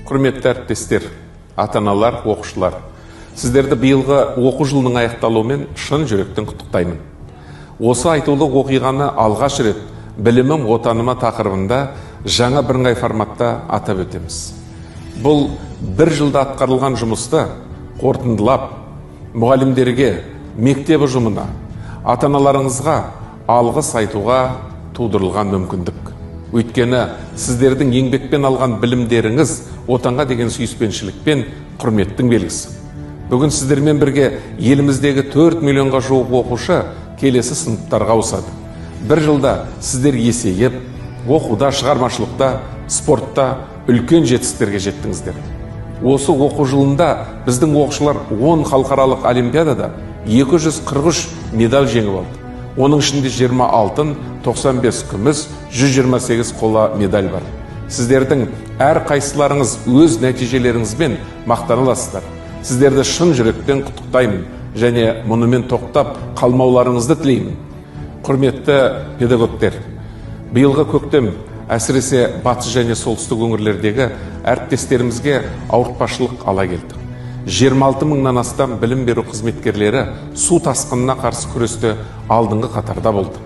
Құрметті әріптестер, ата-аналар, оқушылар, сіздерді биылғы оқу жылының аяқталуымен шын жүректен құттықтаймын. Осы айтулы оқиғаны алғаш рет білімім отаныма тақырыбында жаңа бірыңғай форматта атап өтеміз. Бұл бір жылда атқарылған жұмысты қорытындылап, мұғалімдерге, мектеп ұжымына, ата-аналарыңызға алғыс айтуға тудырылған мүмкіндік. Өйткені сіздердің еңбекпен алған білімдеріңіз отанға деген сүйіспеншілікпен құрметтің белгісі. Бүгін сіздермен бірге еліміздегі 4 миллионға жуық оқушы келесі сыныптарға ауысады. Бір жылда сіздер есейіп, оқуда, шығармашылықта, спортта үлкен жетістіктерге жеттіңіздер. Осы оқу жылында біздің оқушылар 10 халықаралық олимпиадада 243 медаль жеңіп алды. Оның ішінде 20 алтын, 95 күміс, 128 қола медаль бар. Сіздердің әр қайсыларыңыз өз нәтижелеріңізбен мақтана аласыздар. Сіздерді шын жүректен құттықтаймын және мұнымен тоқтап қалмауларыңызды тілеймін. Құрметті педагогтер, биылғы көктем әсіресе батыс және солтүстік өңірлердегі әріптестерімізге ауыртпашылық ала келді. 26 мыңнан астам білім беру қызметкерлері су тасқынына қарсы күресте алдыңғы қатарда болды.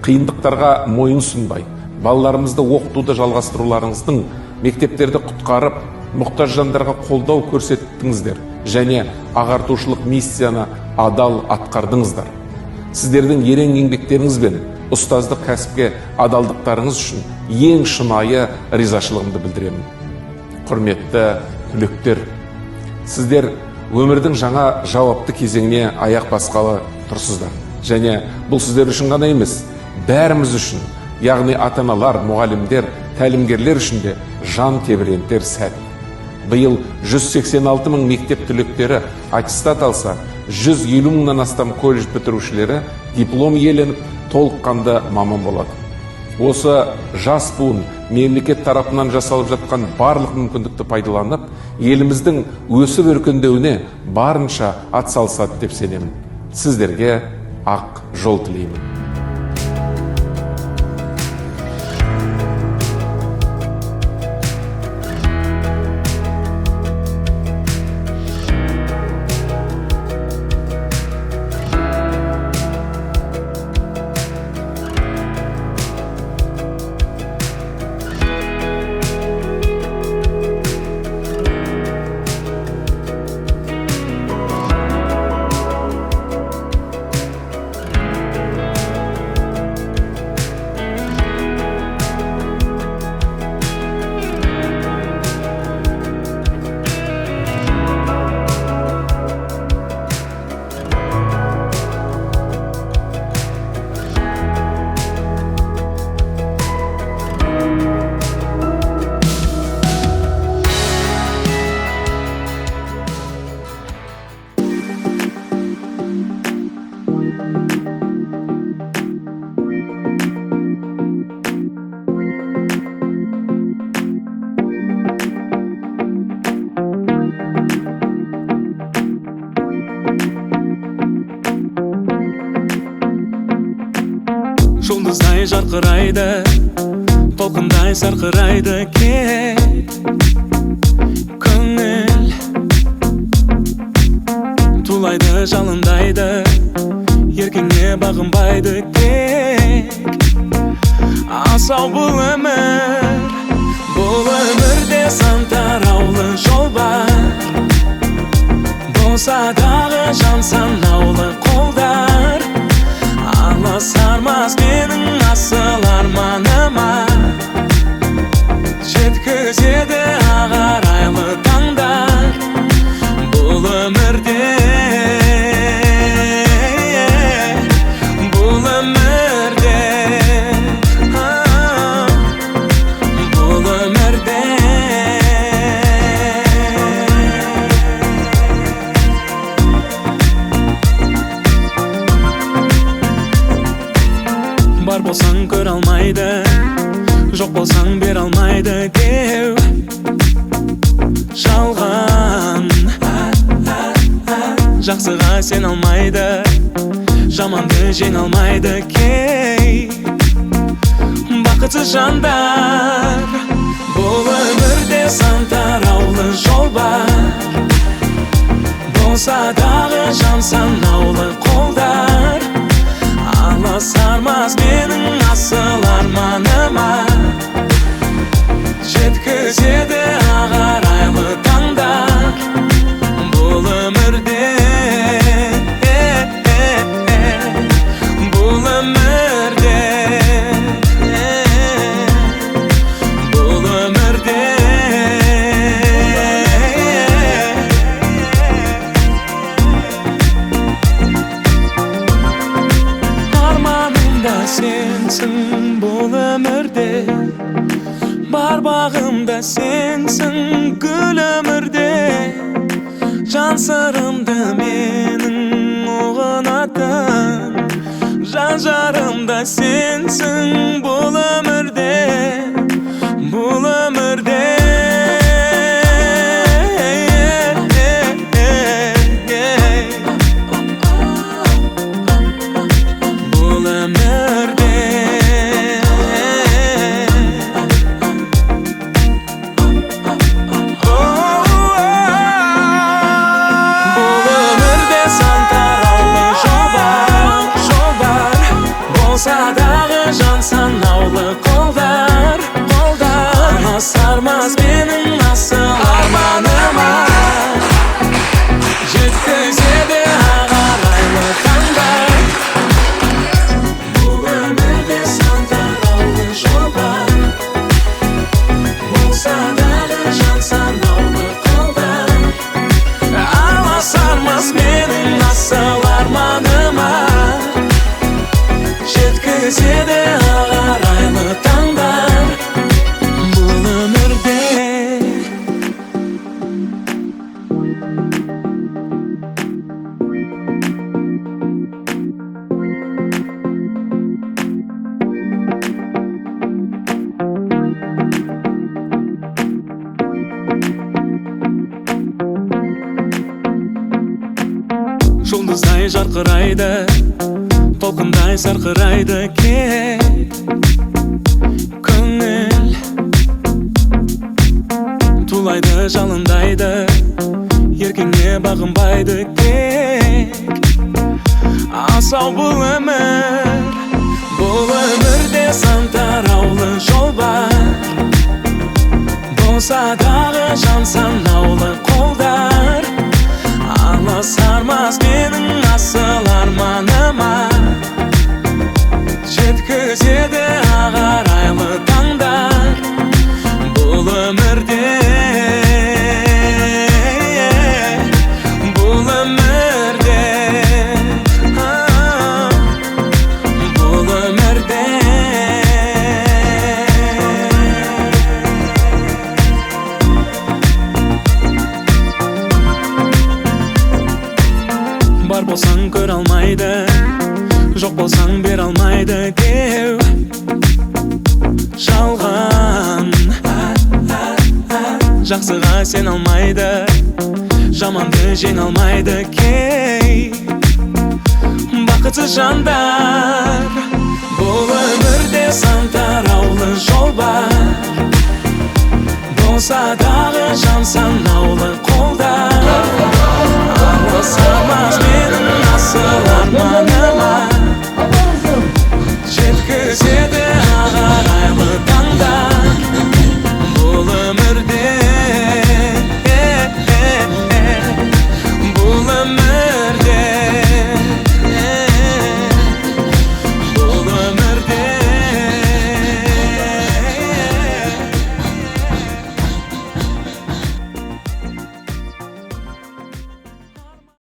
Қиындықтарға мойын сұнбай, балаларымызды оқытуды жалғастыруларыңыздың, мектептерді құтқарып, мұқтаж жандарға қолдау көрсеттіңіздер және ағартушылық миссияны адал атқардыңыздар. Сіздердің ерен еңбектеріңіз бен ұстаздық кәсіпке адалдықтарыңыз үшін ең шынайы ризашылығымды білдіремін. Құрметті түлектер, сіздер өмірдің жаңа жауапты кезеңіне аяқ басқалы тұрсыздар. Және бұл сіздер үшін ғана емес, бәріміз үшін, яғни ата-аналар, мұғалімдер, тәлімгерлер үшін де жан тебірентер сәт. Биыл 186 мың мектеп түлектері аттестат алса, 150 мыңнан астам колледж бітірушілері диплом иеленіп, толыққанды маман болады. Осы жас буын мемлекет тарапынан жасалып жатқан барлық мүмкіндікті пайдаланып, еліміздің өсіп өркендеуіне барынша атсалысады деп сенемін. Сіздерге ақ жол тілеймін. Жұлдыздай жарқырайды, толқындай сарқырайды кет. Көңіл тулайды, жалындайды, еркіңе бағынбайды тек. Асау бұл өмірде сан тараулы жол бар. Болса дағы жан санаулы қолдар. Алысармас менің асыл арманыма, жеткізеді ағарайлы таңдар. Бұл өмірде бар болсаң көр алмайды, жоқ болсаң бер алмайды деу жалған. Жақсыға сен алмайды, жаманды жеңе алмайды кей бақытсыз жандар. Бұл өмірде сан тарау санаулы жол бар, болса дағы жан санаулы қолдар. Аласармас менің асыл арманыма, жеткізеді ағарайлы таңдар бұл өмірде, бұл өмірде, бұл өмірде. Арманымда сенсің бұл өмірде, бар бағымда сенсің гүл өмірде. Жан сырымды менің ұғынатын, жан жарымда сенсің бұл өмірде, бұл өмірде. Бұл өмірде, болсадағы жан санаулы қолдар, аласармас менің асыл арманыма, жеткізеді ағарайлы таңдар бұл өмірде. Сан тараулы жол бар, болсадағы жан санаулы қолдар, аласармас менің асыл арманыма, жеткізеді ағарайлы таңдар бұл өмірде. Жұлдыздай жарқырайды, толқындай сарқырайды кет көңіл, тулайды жалындайды, еркеңе бағынбайды тек. Асау бұл өмірде сан тараулы жол бар, болса дағы жан санаулы қолдар. Аласармас менің асыл арманыма, жеткізеді ағарайлы таңдар бұл өмірде, бұл өмірде, бұл өмірде. Бар болсаң көре алмайды, жоқ болсаң бере алмайды деу жалған. Жақсыға сен алмайды, жаманды жеңе алмайды кей бақытсыз жандар. Бұл өмірде сан тараулы жол бар, болса дағы жан санаулы қолдар. Аласармас менің асыл арманым,